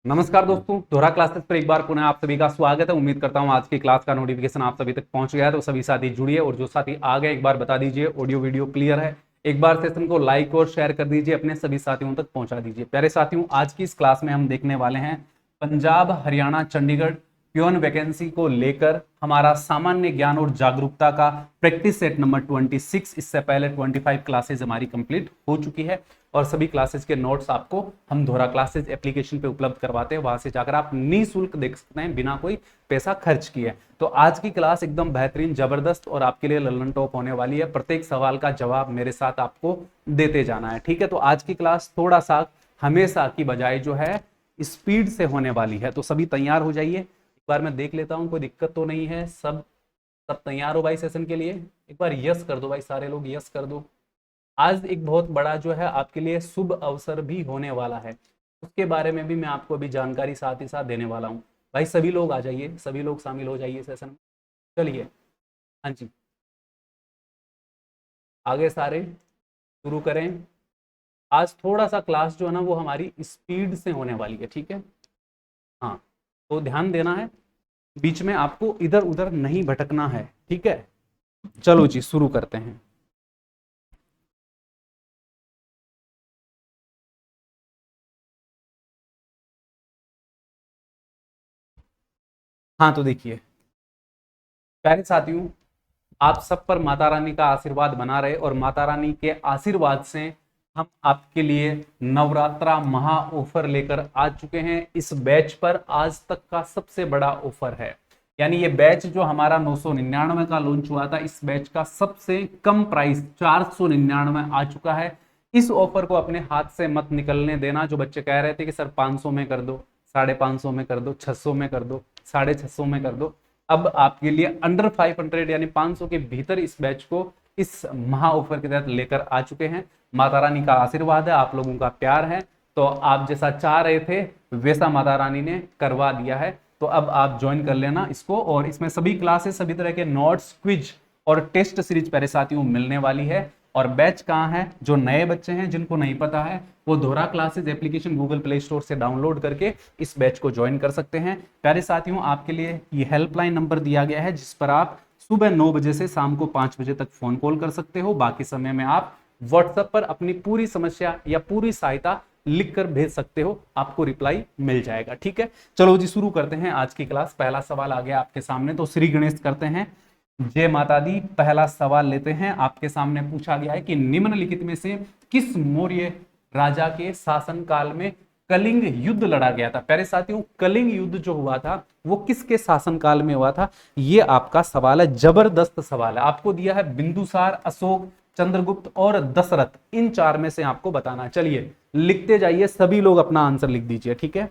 नमस्कार दोस्तों, दोहरा क्लासेस पर एक बार पुनः आप सभी का स्वागत है। उम्मीद करता हूं आज की क्लास का नोटिफिकेशन आप सभी तक पहुंच गया है। तो सभी साथी जुड़िए और जो साथी आ गए एक बार बता दीजिए ऑडियो वीडियो क्लियर है। एक बार सेशन को लाइक और शेयर कर दीजिए, अपने सभी साथियों तक पहुंचा दीजिए। प्यारे साथियों, आज की इस क्लास में हम देखने वाले हैं पंजाब हरियाणा चंडीगढ़ प्योन वैकेंसी को लेकर हमारा सामान्य ज्ञान और जागरूकता का प्रैक्टिस सेट नंबर 26। इससे पहले 25 क्लासेज हमारी कंप्लीट हो चुकी है और सभी क्लासेस के नोट्स आपको हम दोहरा क्लासेस एप्लीकेशन पे उपलब्ध करवाते हैं। वहां से जाकर आप निःशुल्क देख सकते हैं बिना कोई पैसा खर्च किए। तो आज की क्लास एकदम बेहतरीन, जबरदस्त और आपके लिए लल्लन टॉप होने वाली है। प्रत्येक सवाल का जवाब मेरे साथ आपको देते जाना है, ठीक है। तो आज की क्लास थोड़ा सा हमेशा की बजाय जो है स्पीड से होने वाली है, तो सभी तैयार हो जाइए। एक बार मैं देख लेता हूं कोई दिक्कत तो नहीं है। सब सब तैयार हो भाई सेशन के लिए? एक बार यस कर दो भाई, सारे लोग यस कर दो। आज एक बहुत बड़ा जो है आपके लिए शुभ अवसर भी होने वाला है, उसके बारे में भी मैं आपको अभी जानकारी साथ ही साथ देने वाला हूँ। भाई सभी लोग आ जाइए, सभी लोग शामिल हो जाइए सेशन में। चलिए, हाँ जी, आगे सारे शुरू करें। आज थोड़ा सा क्लास जो है ना वो हमारी स्पीड से होने वाली है, ठीक है। हाँ, तो ध्यान देना है, बीच में आपको इधर उधर नहीं भटकना है, ठीक है। चलो जी, शुरू करते हैं। हाँ, तो देखिए प्यारे साथियों, आप सब पर माता रानी का आशीर्वाद बना रहे और माता रानी के आशीर्वाद से हम आपके लिए नवरात्रा महा ऑफर लेकर आ चुके हैं। इस बैच पर आज तक का सबसे बड़ा ऑफर है, यानी ये बैच जो हमारा 999 का लॉन्च हुआ था, इस बैच का सबसे कम प्राइस 499 आ चुका है। इस ऑफर को अपने हाथ से मत निकलने देना। जो बच्चे कह रहे थे कि सर 500 में कर दो, 550 में कर दो, 600 में कर दो, 650 में कर दो, अब आपके लिए अंडर 500 यानी 500 के भीतर इस बैच को इस महा ऑफर के तहत लेकर आ चुके हैं। माता रानी का आशीर्वाद है, आप लोगों का प्यार है, तो आप जैसा चाह रहे थे वैसा माता रानी ने करवा दिया है। तो अब आप ज्वाइन कर लेना इसको, और इसमें सभी क्लासेस, सभी तरह के नोट्स, क्विज और टेस्ट सीरीज प्यारे साथियों मिलने वाली है। और बैच कहाँ है? जो नए बच्चे हैं जिनको नहीं पता है, वो दोहरा classes application Google play store से डाउनलोड करके इस बैच को ज्वाइन कर सकते हैं। प्यारे साथियों, आपके लिए ये हेल्पलाइन नंबर दिया गया है जिस पर आप सुबह 9 बजे से शाम को 5 बजे तक फोन कॉल कर सकते हो। बाकी समय में आप व्हाट्सएप पर अपनी पूरी समस्या या पूरी सहायता लिख कर भेज सकते हो, आपको रिप्लाई मिल जाएगा, ठीक है। चलो जी, शुरू करते हैं आज की क्लास। पहला सवाल आ गया आपके सामने, तो श्री गणेश करते हैं। जय माता दी। पहला सवाल लेते हैं। आपके सामने पूछा गया है कि निम्नलिखित में से किस मौर्य राजा के शासन काल में कलिंग युद्ध लड़ा गया था? प्यारे साथियों, कलिंग युद्ध जो हुआ था वो किसके शासन काल में हुआ था? ये आपका सवाल है, जबरदस्त सवाल है। आपको दिया है बिंदुसार, अशोक, चंद्रगुप्त और दशरथ, इन चार में से आपको बताना है। चलिए लिखते जाइए, सभी लोग अपना आंसर लिख दीजिए, ठीक है।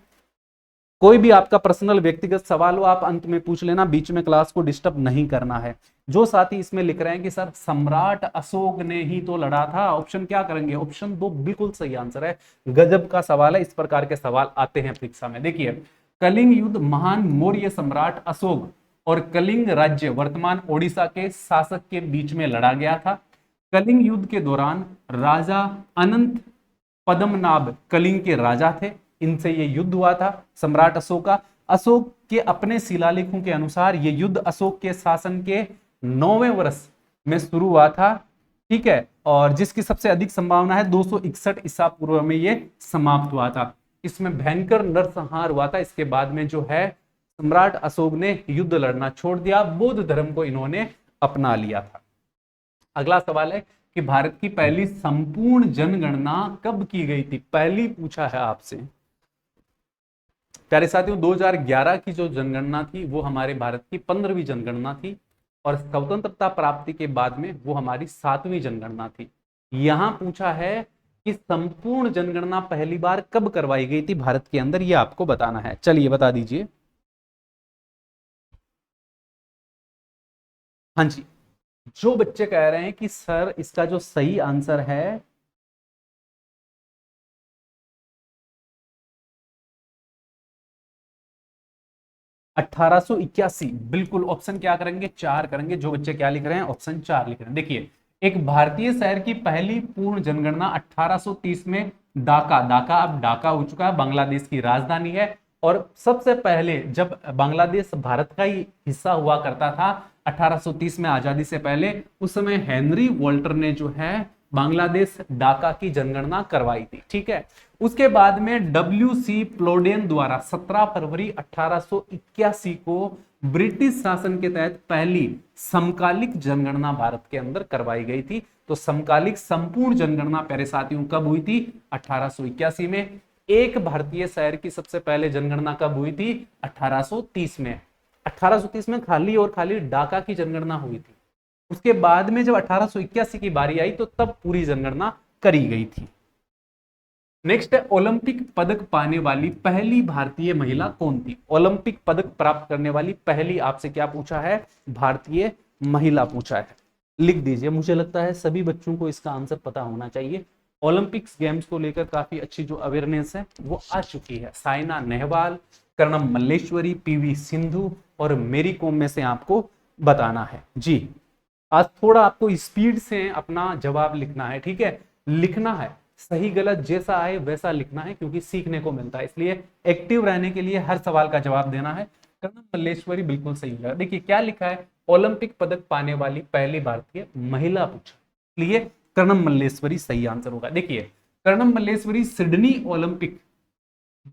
कोई भी आपका पर्सनल व्यक्तिगत सवाल हो आप अंत में पूछ लेना, बीच में क्लास को डिस्टर्ब नहीं करना है। जो साथी इसमें लिख रहे हैं कि सर सम्राट अशोक ने ही तो लड़ा था, ऑप्शन क्या करेंगे? ऑप्शन 2 बिल्कुल सही आंसर है। गजब का सवाल है, इस प्रकार के सवाल आते हैं परीक्षा में। देखिए, कलिंग युद्ध महान मौर्य सम्राट अशोक और कलिंग राज्य वर्तमान ओडिशा के शासक के बीच में लड़ा गया था। कलिंग युद्ध के दौरान राजा अनंत पद्मनाभ कलिंग के राजा थे, इनसे ये युद्ध हुआ था सम्राट अशोक का। अशोक के अपने शिलालेखों के अनुसार ये युद्ध अशोक के शासन के 9वें वर्ष में शुरू हुआ था, ठीक है, और जिसकी सबसे अधिक संभावना है 261 ईसा पूर्व में ये समाप्त हुआ था। इसमें भयंकर नरसंहार हुआ था। इसके बाद में जो है सम्राट अशोक ने युद्ध लड़ना छोड़ दिया, बौद्ध धर्म को इन्होंने अपना लिया था। अगला सवाल है कि भारत की पहली संपूर्ण जनगणना कब की गई थी? पहली पूछा है आपसे। प्यारे साथियों, 2011 की जो जनगणना थी वो हमारे भारत की 15वीं जनगणना थी, और स्वतंत्रता प्राप्ति के बाद में वो हमारी 7वीं जनगणना थी। यहां पूछा है कि संपूर्ण जनगणना पहली बार कब करवाई गई थी भारत के अंदर, ये आपको बताना है। चलिए बता दीजिए। हाँ जी, जो बच्चे कह रहे हैं कि सर इसका जो सही आंसर है 1881, बिल्कुल ऑप्शन क्या करेंगे? 4 करेंगे। जो बच्चे क्या लिख रहे हैं? ऑप्शन 4 लिख रहे हैं। देखिए, एक भारतीय शहर की पहली पूर्ण जनगणना 1830 में ढाका, ढाका अब ढाका हो चुका है, बांग्लादेश की राजधानी है, और सबसे पहले जब बांग्लादेश भारत का ही हिस्सा हुआ करता था 1830 में आजादी से पहले, उस समय हेनरी वॉल्टर ने जो है बांग्लादेश ढाका की जनगणना करवाई थी। ठीक है, उसके बाद में डब्ल्यू.सी. प्लोडेन द्वारा 17 फरवरी 1881 को ब्रिटिश शासन के तहत पहली समकालिक जनगणना भारत के अंदर करवाई गई थी। तो समकालिक संपूर्ण जनगणना प्यारे साथियों कब हुई थी? 1881 में। एक भारतीय शहर की सबसे पहले जनगणना कब हुई थी? 1830 में। 1830 में खाली और खाली ढाका की जनगणना हुई थी। उसके बाद में जब 1881 की बारी आई तो तब पूरी जनगणना करी गई थी। नेक्स्ट है, ओलंपिक पदक पाने वाली पहली भारतीय महिला कौन थी? ओलंपिक पदक प्राप्त करने वाली पहली, आपसे क्या पूछा है? भारतीय महिला पूछा है। लिख दीजिए, मुझे लगता है सभी बच्चों को इसका आंसर पता होना चाहिए। ओलंपिक्स गेम्स को लेकर काफी अच्छी जो अवेयरनेस है वो आ चुकी है। साइना नेहवाल, कर्णम मल्लेश्वरी, पीवी सिंधु और मेरी कॉम में से आपको बताना है। जी, आज थोड़ा आपको स्पीड से अपना जवाब लिखना है। ठीक है, लिखना है, सही गलत जैसा आए वैसा लिखना है, क्योंकि सीखने को मिलता है, इसलिए एक्टिव रहने के लिए हर सवाल का जवाब देना है। कर्णम मल्लेश्वरी बिल्कुल सही है। देखिए क्या लिखा है, ओलंपिक पदक पाने वाली पहली भारतीय महिला पूछा, इसलिए कर्णम मल्लेश्वरी सही आंसर होगा। देखिए कर्णम मल्लेश्वरी सिडनी ओलंपिक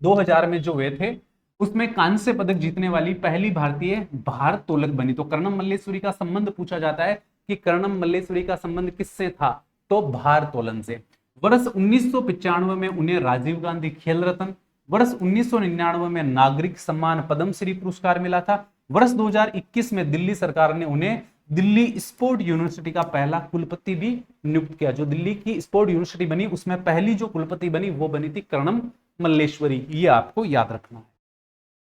2000 में जो हुए थे उसमें कांस्य पदक जीतने वाली पहली भारतीय भारोत्तोलक बनी। तो कर्णम मल्लेश्वरी का संबंध पूछा जाता है कि कर्णम मल्लेश्वरी का संबंध किससे था? तो भारोत्तोलन से। वर्ष 1995 में उन्हें राजीव गांधी खेल रत्न, वर्ष 1999 में नागरिक सम्मान पद्मश्री पुरस्कार मिला था। वर्ष 2021 में दिल्ली सरकार ने उन्हें दिल्ली स्पोर्ट यूनिवर्सिटी का पहला कुलपति भी नियुक्त किया। जो दिल्ली की स्पोर्ट यूनिवर्सिटी बनी उसमें पहली जो कुलपति बनी वो बनी थी कर्णम मल्लेश्वरी, ये आपको याद रखना है।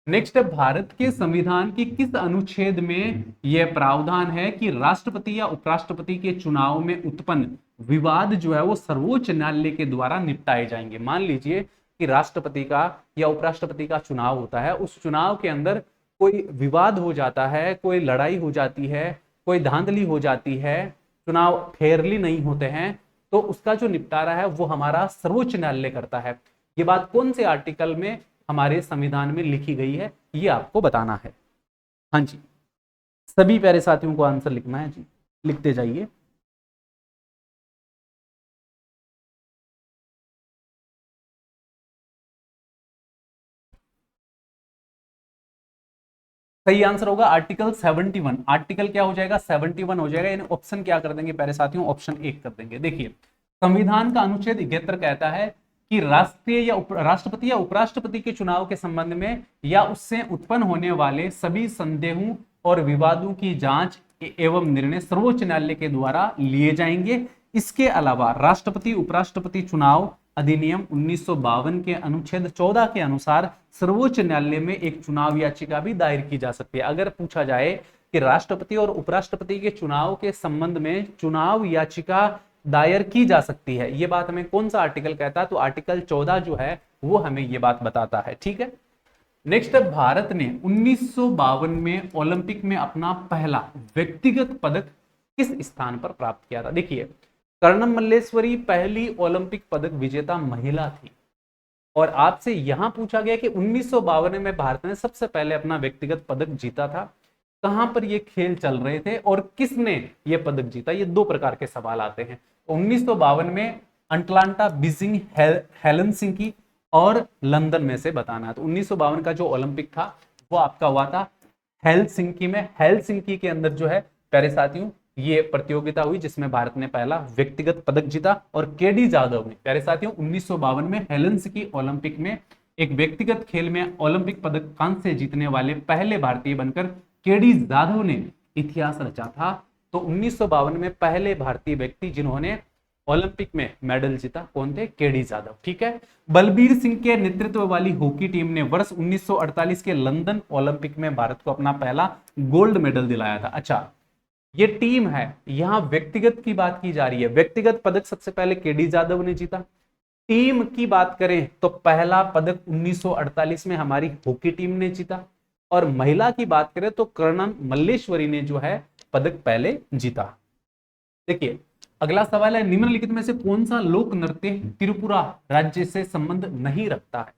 नेक्स्ट, भारत के संविधान के किस अनुच्छेद में यह प्रावधान है कि राष्ट्रपति या उपराष्ट्रपति के चुनाव में उत्पन्न विवाद जो है वो सर्वोच्च न्यायालय के द्वारा निपटाए जाएंगे? मान लीजिए कि राष्ट्रपति का या उपराष्ट्रपति का चुनाव होता है, उस चुनाव के अंदर कोई विवाद हो जाता है, कोई लड़ाई हो जाती है, कोई धांधली हो जाती है, चुनाव फेयरली नहीं होते हैं, तो उसका जो निपटारा है वो हमारा सर्वोच्च न्यायालय करता है। ये बात कौन से आर्टिकल में हमारे संविधान में लिखी गई है, ये आपको बताना है। हाँ जी, सभी प्यारे साथियों को आंसर लिखना है जी, लिखते जाइए। सही आंसर होगा आर्टिकल 71। आर्टिकल क्या हो जाएगा? 71 हो जाएगा, यानी ऑप्शन क्या कर देंगे प्यारे साथियों? ऑप्शन 1 कर देंगे। देखिए संविधान का अनुच्छेद 71 कहता है कि राष्ट्रीय या राष्ट्रपति या उपराष्ट्रपति के चुनाव के संबंध में या उससे उत्पन्न होने वाले सभी संदेहों और विवादों की जांच एवं निर्णय सर्वोच्च न्यायालय के द्वारा लिए जाएंगे। इसके अलावा राष्ट्रपति उपराष्ट्रपति चुनाव अधिनियम 1952 के अनुच्छेद 14 के अनुसार सर्वोच्च न्यायालय में एक चुनाव याचिका भी दायर की जा सकती है। अगर पूछा जाए कि राष्ट्रपति और उपराष्ट्रपति के चुनाव के संबंध में चुनाव याचिका दायर की जा सकती है, ये बात हमें कौन सा आर्टिकल कहता है? तो आर्टिकल 14 जो है वो हमें ये बात बताता है। ठीक है, नेक्स्ट, भारत ने 1952 में ओलंपिक में अपना पहला व्यक्तिगत पदक किस स्थान पर प्राप्त किया था? देखिए कर्णम मल्लेश्वरी पहली ओलंपिक पदक विजेता महिला थी, और आपसे यहां पूछा गया कि 1952 में भारत ने सबसे पहले अपना व्यक्तिगत पदक जीता था। कहां पर ये खेल चल रहे थे और किसने ये पदक जीता? ये दो प्रकार के सवाल आते हैं। 1952 में अटलांटा, बीजिंग, हेलसिंकी और लंदन में से बताना है। तो 1952 का जो ओलंपिक था वो आपका हुआ था हेलसिंकी में। हेलसिंकी के अंदर जो है प्यारे साथियों ये प्रतियोगिता हुई जिसमें भारत ने पहला व्यक्तिगत पदक जीता। और केडी जाधव ने प्यारे साथियों 1952 में हेलसिंकी ओलंपिक में एक व्यक्तिगत खेल में ओलंपिक पदक कांस्य जीतने वाले पहले भारतीय बनकर केडी जाधव ने इतिहास रचा था। तो 1952 में पहले भारतीय व्यक्ति जिन्होंने ओलंपिक में मेडल जीता कौन थे? केडी जाधव। ठीक है, बलबीर सिंह के नेतृत्व वाली हॉकी टीम ने वर्ष 1948 के लंदन ओलंपिक में भारत को अपना पहला गोल्ड मेडल दिलाया था। अच्छा, ये टीम है, यहां व्यक्तिगत की बात की जा रही है। व्यक्तिगत पदक सबसे पहले केडी जाधव ने जीता। टीम की बात करें तो पहला पदक 1948 में हमारी हॉकी टीम ने जीता। और महिला की बात करें तो कर्णम मल्लेश्वरी ने जो है पदक पहले जीता। देखिए अगला सवाल है, निम्नलिखित में से कौन सा लोक नृत्य त्रिपुरा राज्य से संबंध नहीं रखता है?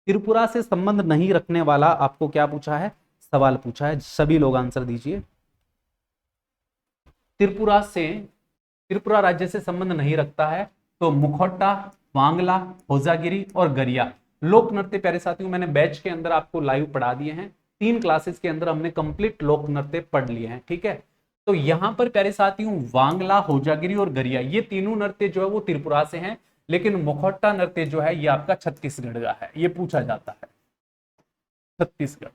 त्रिपुरा से संबंध नहीं रखने वाला आपको क्या पूछा है, सवाल पूछा है, सभी लोग आंसर दीजिए। त्रिपुरा राज्य से संबंध नहीं रखता है तो मुखौटा, वांगला, होजागिरी और गरिया लोक नृत्य। प्यारे साथियों, मैंने बैच के अंदर आपको लाइव पढ़ा दिए हैं, 3 क्लासेस के अंदर हमने कंप्लीट लोक नृत्य पढ़ लिए हैं, ठीक है। तो यहां पर प्यारे साथियों वांगला, होजागिरी और गरिया ये तीनों नृत्य जो है वो त्रिपुरा से हैं, लेकिन मुखौटा नृत्य जो है ये आपका छत्तीसगढ़ का है, ये पूछा जाता है, छत्तीसगढ़,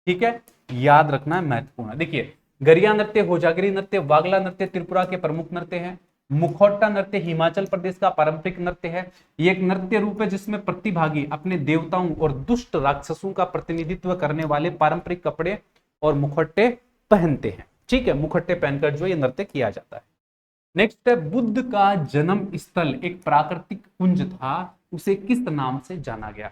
ठीक है, याद रखना है, महत्वपूर्ण है। देखिए, गरिया नृत्य, होजागिरी नृत्य, वागला नृत्य त्रिपुरा के प्रमुख नृत्य हैं। मुखौटा नृत्य हिमाचल प्रदेश का पारंपरिक नृत्य है। ये एक नृत्य रूप है जिसमें प्रतिभागी अपने देवताओं और दुष्ट राक्षसों का प्रतिनिधित्व करने वाले पारंपरिक कपड़े और मुखौटे पहनते हैं, ठीक है, मुखौटे पहनकर जो ये नृत्य किया जाता है। नेक्स्ट है, बुद्ध का जन्म स्थल एक प्राकृतिक कुंज था, उसे किस नाम से जाना गया।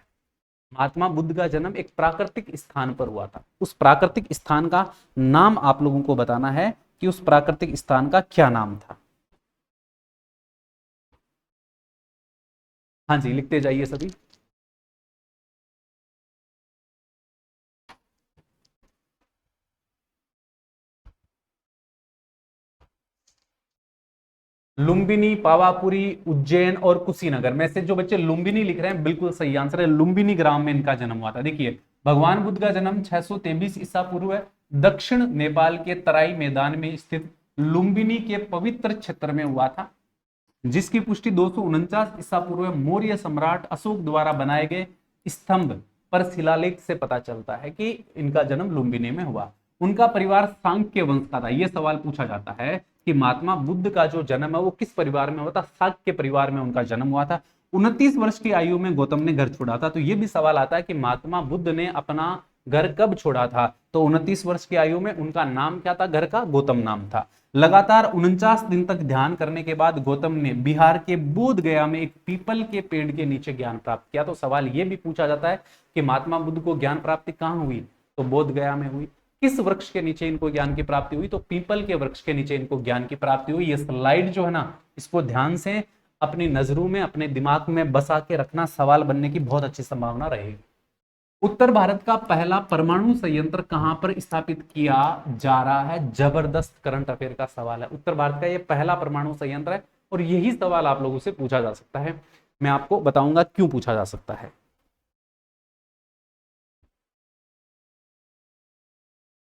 महात्मा बुद्ध का जन्म एक प्राकृतिक स्थान पर हुआ था, उस प्राकृतिक स्थान का नाम आप लोगों को बताना है कि उस प्राकृतिक स्थान का क्या नाम था। हाँ जी, लिखते जाइए सभी। लुम्बिनी, पावापुरी, उज्जैन और कुशीनगर में से जो बच्चे लुम्बिनी लिख रहे हैं बिल्कुल सही आंसर है, लुम्बिनी ग्राम में इनका जन्म हुआ था। देखिए, भगवान बुद्ध का जन्म 623 ईसा पूर्व है दक्षिण नेपाल के तराई मैदान में स्थित लुम्बिनी के पवित्र क्षेत्र में हुआ था, जिसकी पुष्टि 249 ईसा पूर्व मौर्य सम्राट अशोक द्वारा बनाए गए स्तंभ पर शिलालेख से पता चलता है कि इनका जन्म लुम्बिनी में हुआ। उनका परिवार सांख्य वंश का था। यह सवाल पूछा जाता है कि महात्मा बुद्ध का जो जन्म है वो किस परिवार में हुआ था, शाक्य परिवार में उनका जन्म हुआ था। 29 वर्ष की आयु में गौतम ने घर छोड़ा था। तो यह भी सवाल आता है कि महात्मा बुद्ध ने अपना घर कब छोड़ा था, तो 29 वर्ष की आयु में। उनका नाम क्या था, घर का गौतम नाम था। लगातार 49 दिन तक ध्यान करने के बाद गौतम ने बिहार के बोध गया में एक पीपल के पेड़ के नीचे ज्ञान प्राप्त किया। तो सवाल यह भी पूछा जाता है कि महात्मा बुद्ध को ज्ञान प्राप्ति कहां हुई, तो बोध गया में हुई। किस वृक्ष के नीचे इनको ज्ञान की प्राप्ति हुई, तो पीपल के वृक्ष के नीचे इनको ज्ञान की प्राप्ति हुई। ये स्लाइड जो है ना, इसको ध्यान से अपनी नजरों में, अपने दिमाग में बसा के रखना, सवाल बनने की बहुत अच्छी संभावना रहेगी। उत्तर भारत का पहला परमाणु संयंत्र कहां पर स्थापित किया जा रहा है, जबरदस्त करंट अफेयर का सवाल है। उत्तर भारत का यह पहला परमाणु संयंत्र है और यही सवाल आप लोगों से पूछा जा सकता है। मैं आपको बताऊंगा क्यों पूछा जा सकता है।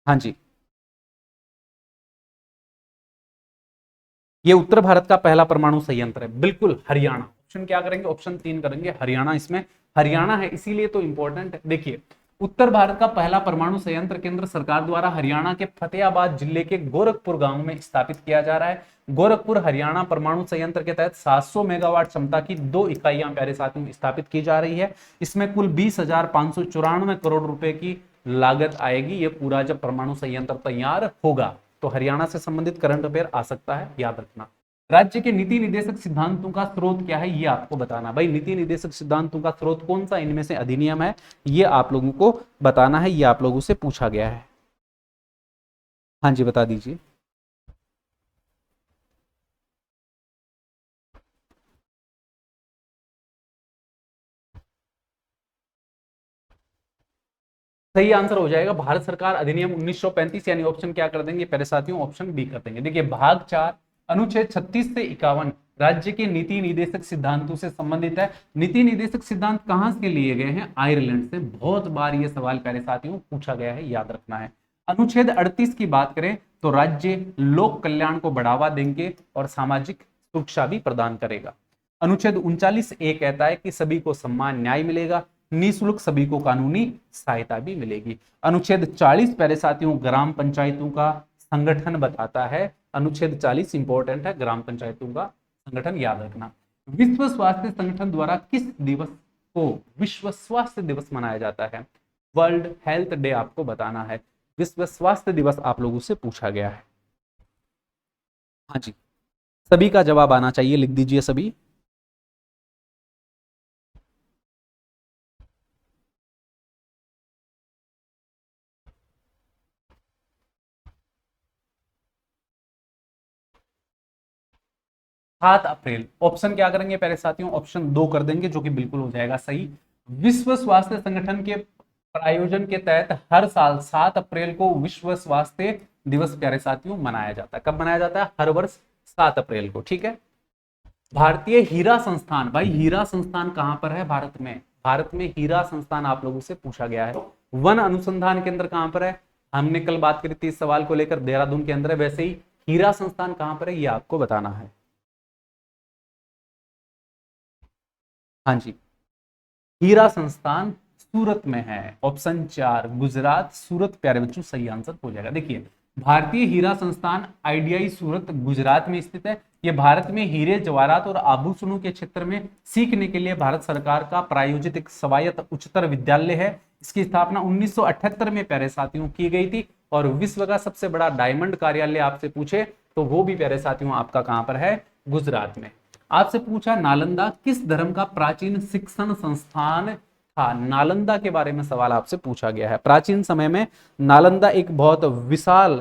हाँ जी, ये उत्तर भारत का पहला परमाणु संयंत्र है, बिल्कुल हरियाणा। ऑप्शन क्या करेंगे, ऑप्शन 3 करेंगे, हरियाणा। इसमें हरियाणा है इसीलिए तो इंपॉर्टेंट है। देखिए, उत्तर भारत का पहला परमाणु संयंत्र केंद्र सरकार द्वारा हरियाणा के फतेहाबाद जिले के गोरखपुर गांव में स्थापित किया जा रहा है। गोरखपुर हरियाणा परमाणु संयंत्र के तहत 700 मेगावाट क्षमता की 2 इकाइयां प्यारे साथियों स्थापित की जा रही है। इसमें कुल 20,594 करोड़ रुपए की लागत आएगी, ये पूरा जब परमाणु संयंत्र तैयार होगा। तो हरियाणा से संबंधित करंट अफेयर आ सकता है, याद रखना। राज्य के नीति निर्देशक सिद्धांतों का स्रोत क्या है, ये आपको बताना। भाई, नीति निर्देशक सिद्धांतों का स्रोत कौन सा इनमें से अधिनियम है, ये आप लोगों को बताना है, ये आप लोगों से पूछा गया है। हाँ जी, बता दीजिए। सही आंसर हो जाएगा भारत सरकार अधिनियम 1935, यानी ऑप्शन क्या कर देंगे पहले साथियों, ऑप्शन बी कर देंगे। देखिए, भाग 4 अनुच्छेद 36 से 51 राज्य के नीति निर्देशक सिद्धांतों से संबंधित है। नीति निर्देशक सिद्धांत कहां से लिए गए हैं, आयरलैंड से। बहुत बार यह सवाल प्यारे साथियों पूछा गया है, याद रखना है। अनुच्छेद 38 की बात करें तो राज्य लोक कल्याण को बढ़ावा देंगे और सामाजिक सुरक्षा भी प्रदान करेगा। अनुच्छेद 39 ए कहता है कि सभी को सम्मान न्याय मिलेगा, निःशुल्क सभी को कानूनी सहायता भी मिलेगी। अनुच्छेद 40 पहले साथियों ग्राम पंचायतों का संगठन बताता है। अनुच्छेद 40 इंपॉर्टेंट है, ग्राम पंचायतों का संगठन याद रखना। विश्व स्वास्थ्य संगठन द्वारा किस दिवस को विश्व स्वास्थ्य दिवस मनाया जाता है, वर्ल्ड हेल्थ डे आपको बताना है। विश्व स्वास्थ्य दिवस आप लोगों से पूछा गया है। हाँ जी, सभी का जवाब आना चाहिए, लिख दीजिए सभी। सात अप्रैल। ऑप्शन क्या करेंगे पहले साथियों, ऑप्शन 2 कर देंगे जो कि बिल्कुल हो जाएगा सही। विश्व स्वास्थ्य संगठन के प्रायोजन के तहत हर साल 7 अप्रैल को विश्व स्वास्थ्य दिवस प्यारे साथियों मनाया जाता है। कब मनाया जाता है? हर वर्ष 7 अप्रैल को। ठीक है। भारतीय हीरा संस्थान, भाई हीरा संस्थान कहां पर है भारत में? भारत में हीरा संस्थान आप लोगों से पूछा गया है। वन अनुसंधान केंद्र कहां पर है? हमने कल बात करी थी इस सवाल को लेकर, देहरादून के अंदर है। वैसे ही हीरा संस्थान कहां पर है ये आपको बताना है। हाँ जी, हीरा संस्थान सूरत में है। ऑप्शन 4 गुजरात, सूरत प्यारे बच्चों सही आंसर हो जाएगा। देखिए, भारतीय हीरा संस्थान आईडीआई सूरत गुजरात में स्थित है। यह भारत में हीरे जवाहरात और आभूषणों के क्षेत्र में सीखने के लिए भारत सरकार का प्रायोजित एक स्वायत्त उच्चतर विद्यालय है। इसकी स्थापना 1978 में प्यारे साथियों की गई थी। और विश्व का सबसे बड़ा डायमंड कार्यालय आपसे पूछे तो वो भी प्यारे साथियों आपका कहां पर है? गुजरात में। आपसे पूछा नालंदा किस धर्म का प्राचीन शिक्षण संस्थान था? नालंदा के बारे में सवाल आपसे पूछा गया है। प्राचीन समय में नालंदा एक बहुत विशाल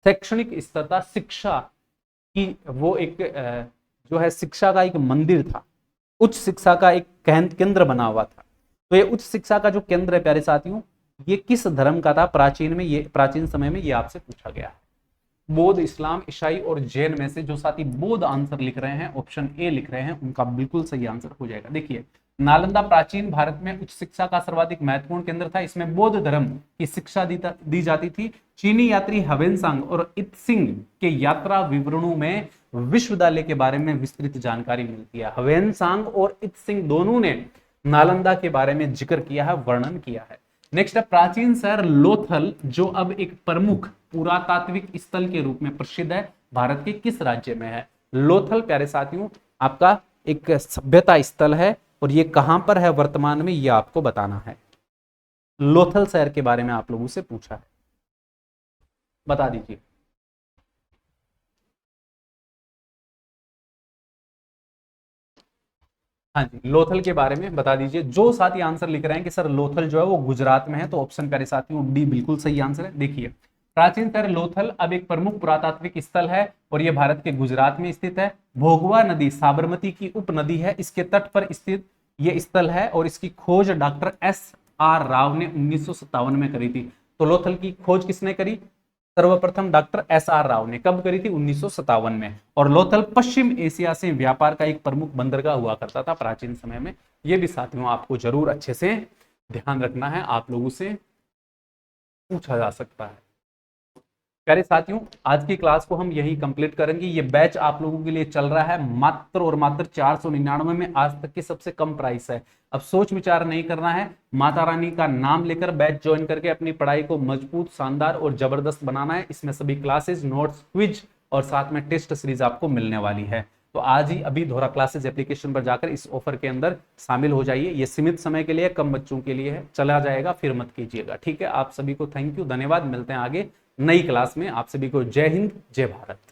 शैक्षणिक स्तर था, शिक्षा की वो एक जो है शिक्षा का एक मंदिर था, उच्च शिक्षा का एक केंद्र बना हुआ था। तो ये उच्च शिक्षा का जो केंद्र है प्यारे साथियों, ये किस धर्म का था प्राचीन में? ये प्राचीन समय में ये आपसे पूछा गया है। बौद्ध, इस्लाम, ईसाई और जैन में से जो साथी बौद्ध आंसर लिख रहे हैं, ऑप्शन ए लिख रहे हैं, उनका बिल्कुल सही आंसर हो जाएगा। देखिए, नालंदा प्राचीन भारत में उच्च शिक्षा का सर्वाधिक महत्वपूर्ण केंद्र था। इसमें बौद्ध धर्म की शिक्षा दी जाती थी। चीनी यात्री ह्वेनसांग और इत्सिंग के यात्रा विवरणों में विश्वविद्यालय के बारे में विस्तृत जानकारी मिलती है। ह्वेनसांग और इत्सिंग दोनों ने नालंदा के बारे में जिक्र किया है, वर्णन किया है। नेक्स्ट है प्राचीन शहर लोथल, जो अब एक प्रमुख पुरातात्विक स्थल के रूप में प्रसिद्ध है, भारत के किस राज्य में है? लोथल प्यारे साथियों आपका एक सभ्यता स्थल है और ये कहां पर है वर्तमान में, ये आपको बताना है। लोथल शहर के बारे में आप लोगों से पूछा है, बता दीजिए। हाँ जी, लोथल के बारे में बता दीजिए। जो साथी आंसर लिख रहे हैं कि सर लोथल जो है वो गुजरात में है, तो ऑप्शन प्यारे साथियों डी बिल्कुल सही आंसर है। देखिए, प्राचीन शहर लोथल अब एक प्रमुख पुरातात्विक स्थल है और यह भारत के गुजरात में स्थित है। भोगवा नदी साबरमती की उपनदी है, इसके तट पर स्थित यह स्थल है और इसकी खोज डॉक्टर SR राव ने 1957 में करी थी। तो लोथल की खोज किसने करी? सर्वप्रथम डॉक्टर SR राव ने। कब करी थी? 1957 में। और लोथल पश्चिम एशिया से व्यापार का एक प्रमुख बंदरगाह हुआ करता था प्राचीन समय में। यह भी साथियों आपको जरूर अच्छे से ध्यान रखना है, आप लोगों से पूछा जा सकता है। प्यारे साथियों, आज की क्लास को हम यही कंप्लीट करेंगे। ये बैच आप लोगों के लिए चल रहा है मात्र और मात्र 499 में, आज तक की सबसे कम प्राइस है। अब सोच विचार नहीं करना है, माता रानी का नाम लेकर बैच ज्वाइन करके अपनी पढ़ाई को मजबूत, शानदार और जबरदस्त बनाना है। इसमें सभी क्लासेस, नोट्स, क्विज और साथ में टेस्ट सीरीज आपको मिलने वाली है। तो आज ही अभी दोहरा क्लासेस एप्लीकेशन पर जाकर इस ऑफर के अंदर शामिल हो जाइए। ये सीमित समय के लिए, कम बच्चों के लिए है, चला जाएगा फिर मत कीजिएगा। ठीक है, आप सभी को थैंक यू, धन्यवाद। मिलते हैं आगे नई क्लास में। आप सभी को जय हिंद, जय भारत।